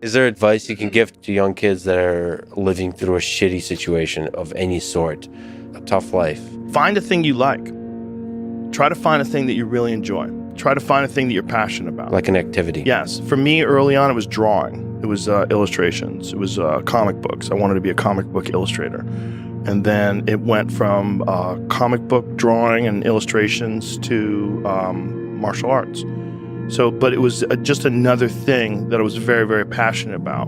Is there advice you can give to young kids that are living through a shitty situation of any sort, a tough life? Find a thing you like. Try to find a thing that you really enjoy. Try to find a thing that you're passionate about. Like an activity? Yes. For me, early on, it was drawing. It was illustrations. It was comic books. I wanted to be a comic book illustrator. And then it went from comic book drawing and illustrations to martial arts. So, but it was just another thing that I was very, very passionate about.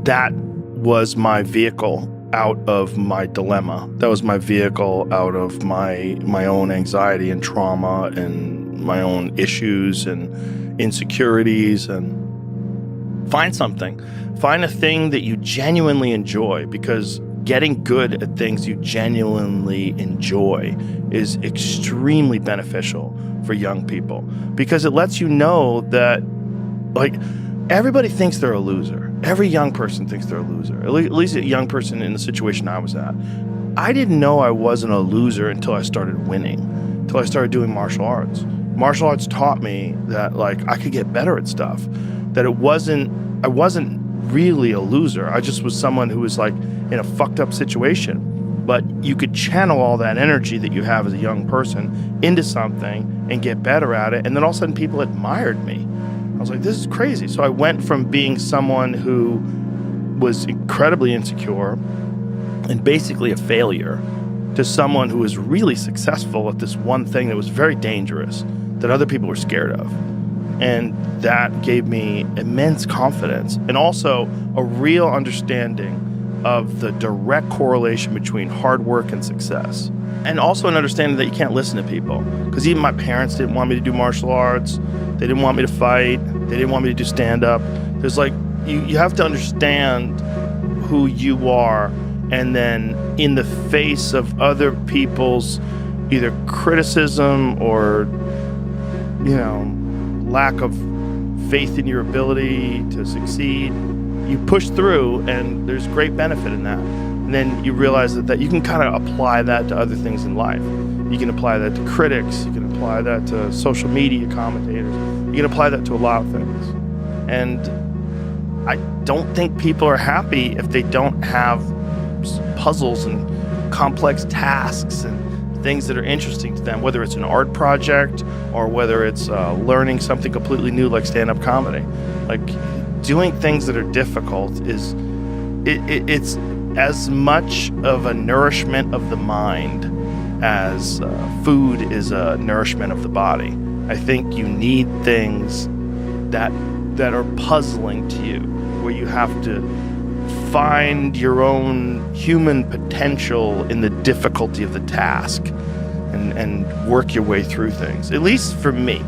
That was my vehicle out of my dilemma. That was my vehicle out of my own anxiety and trauma and my own issues and insecurities. And find something. Find a thing that you genuinely enjoy, because getting good at things you genuinely enjoy is extremely beneficial for young people, because it lets you know that, like, everybody thinks they're a loser. Every young person thinks they're a loser, at least a young person in the situation I was at. I didn't know I wasn't a loser until I started winning, until I started doing martial arts. Martial arts taught me that, like, I could get better at stuff, that I wasn't really a loser. I just was someone who was, like, in a fucked up situation. But you could channel all that energy that you have as a young person into something and get better at it. And then all of a sudden people admired me. I was like, this is crazy. So I went from being someone who was incredibly insecure and basically a failure to someone who was really successful at this one thing that was very dangerous, that other people were scared of. And that gave me immense confidence, and also a real understanding of the direct correlation between hard work and success. And also an understanding that you can't listen to people. Because even my parents didn't want me to do martial arts. They didn't want me to fight. They didn't want me to do stand-up. There's, like, you have to understand who you are, and then in the face of other people's either criticism or, you know, lack of faith in your ability to succeed, you push through, and there's great benefit in that. And then you realize that you can kind of apply that to other things in life. You can apply that to critics, you can apply that to social media commentators, you can apply that to a lot of things. And I don't think people are happy if they don't have puzzles and complex tasks and things that are interesting to them, whether it's an art project or whether it's learning something completely new like stand-up comedy. Like, doing things that are difficult is it's as much of a nourishment of the mind as food is a nourishment of the body. I think you need things that are puzzling to you, where you have to find your own human potential in the difficulty of the task and work your way through things. At least for me,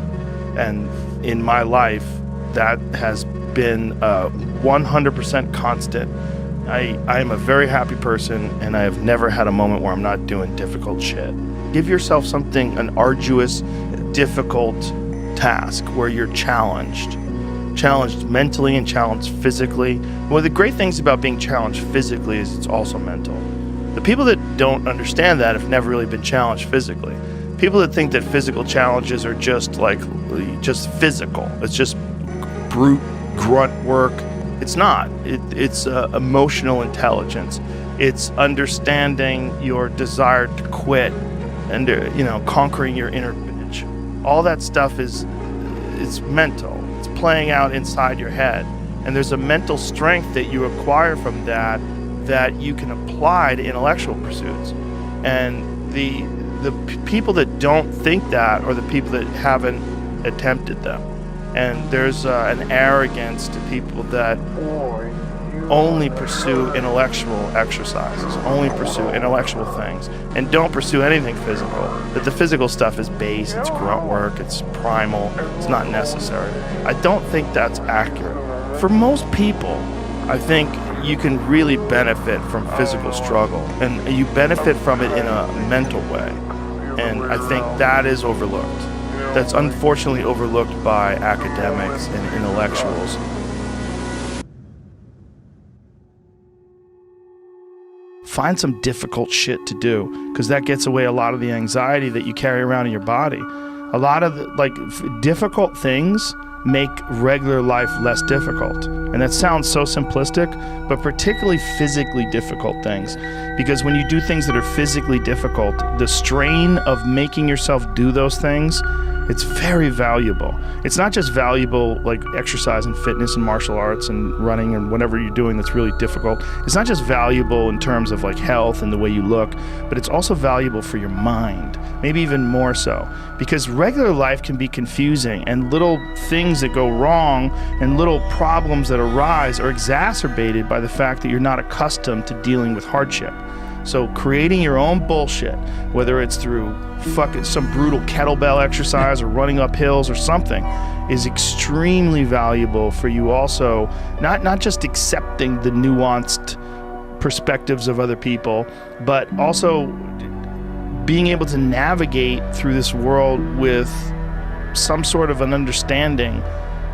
and in my life, that has been 100% constant. I am a very happy person, and I have never had a moment where I'm not doing difficult shit. Give yourself something, an arduous, difficult task where you're challenged mentally and challenged physically. One of the great things about being challenged physically is it's also mental. The people that don't understand that have never really been challenged physically. People that think that physical challenges are just physical, it's just brute grunt work. It's not. It's emotional intelligence. It's understanding your desire to quit and, conquering your inner bitch. All that stuff is mental. It's playing out inside your head. And there's a mental strength that you acquire from that you can apply to intellectual pursuits. And the people that don't think that are the people that haven't attempted them. And there's an arrogance to people that only pursue intellectual exercises, only pursue intellectual things, and don't pursue anything physical. That the physical stuff is base, it's grunt work, it's primal, it's not necessary. I don't think that's accurate. For most people, I think you can really benefit from physical struggle, and you benefit from it in a mental way. And I think that is overlooked. That's unfortunately overlooked by academics and intellectuals. Find some difficult shit to do, because that gets away a lot of the anxiety that you carry around in your body. A lot of difficult things make regular life less difficult. And that sounds so simplistic, but particularly physically difficult things. Because when you do things that are physically difficult, the strain of making yourself do those things, it's very valuable. It's not just valuable like exercise and fitness and martial arts and running and whatever you're doing that's really difficult. It's not just valuable in terms of like health and the way you look, but it's also valuable for your mind, maybe even more so. Because regular life can be confusing, and little things that go wrong and little problems that arise are exacerbated by the fact that you're not accustomed to dealing with hardship. So creating your own bullshit, whether it's through fucking some brutal kettlebell exercise or running up hills or something, is extremely valuable for you also, not just accepting the nuanced perspectives of other people, but also being able to navigate through this world with some sort of an understanding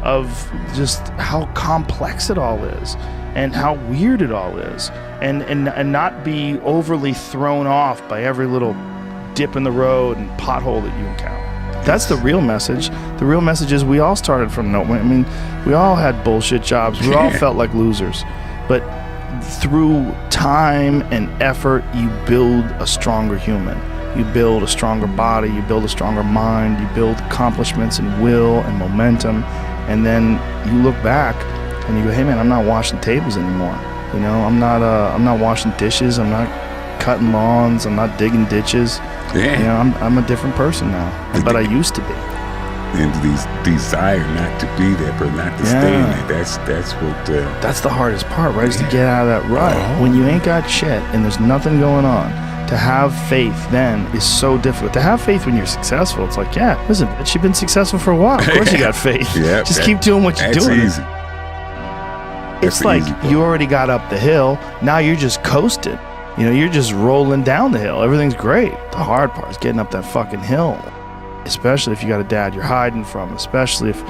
of just how complex it all is and how weird it all is, and not be overly thrown off by every little dip in the road and pothole that you encounter. That's the real message. The real message is we all started from nowhere. I mean, we all had bullshit jobs. We all felt like losers. But through time and effort, you build a stronger human. You build a stronger body. You build a stronger mind. You build accomplishments and will and momentum. And then you look back and you go, hey man, I'm not washing tables anymore. You know, I'm not washing dishes. I'm not cutting lawns. I'm not digging ditches. Yeah. You know, I'm a different person now, but I used to be. And these desire not to be that, but not to stay in it. That's what. That's the hardest part, right? Is to get out of that rut. When you ain't got shit and there's nothing going on, to have faith then is so difficult. To have faith when you're successful, it's like, yeah, listen, bitch, you've been successful for a while. Of course you got faith. Yeah, just keep doing what you're doing. That's easy. It's like you already got up the hill. Now you're just coasting. You know, you're just rolling down the hill. Everything's great. The hard part is getting up that fucking hill. Especially if you got a dad you're hiding from. Especially if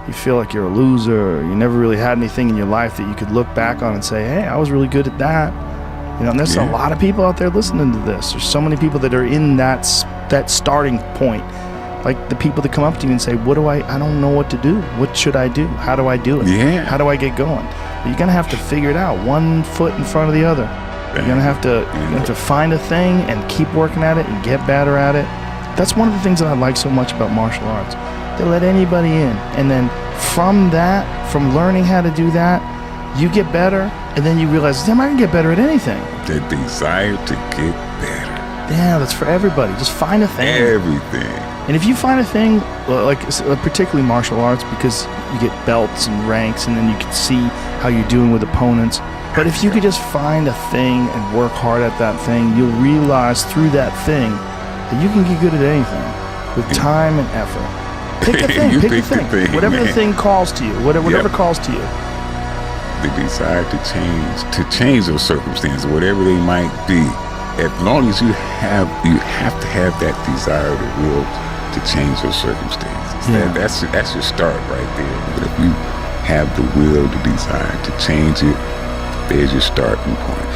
you feel like you're a loser, or you never really had anything in your life that you could look back on and say, hey, I was really good at that. You know, and there's a lot of people out there listening to this. There's so many people that are in that starting point. Like the people that come up to you and say, I don't know what to do. What should I do? How do I do it? Yeah. How do I get going? But you're going to have to figure it out, one foot in front of the other. You're going to have to find a thing and keep working at it and get better at it. That's one of the things that I like so much about martial arts. They let anybody in. And then from learning how to do that, you get better, and then you realize, damn, I can get better at anything. The desire to get better. Yeah, that's for everybody. Just find a thing. Everything. And if you find a thing, like particularly martial arts, because you get belts and ranks, and then you can see how you're doing with opponents. But if you could just find a thing and work hard at that thing, you'll realize through that thing that you can get good at anything with time and effort. Pick a thing. Pick a thing. Whatever the thing calls to you. Whatever calls to you. The desire to change those circumstances, whatever they might be. As long as you have to have that desire, the will to change those circumstances. Yeah. That's your start right there. But if you have the will, the desire to change it, there's your starting point.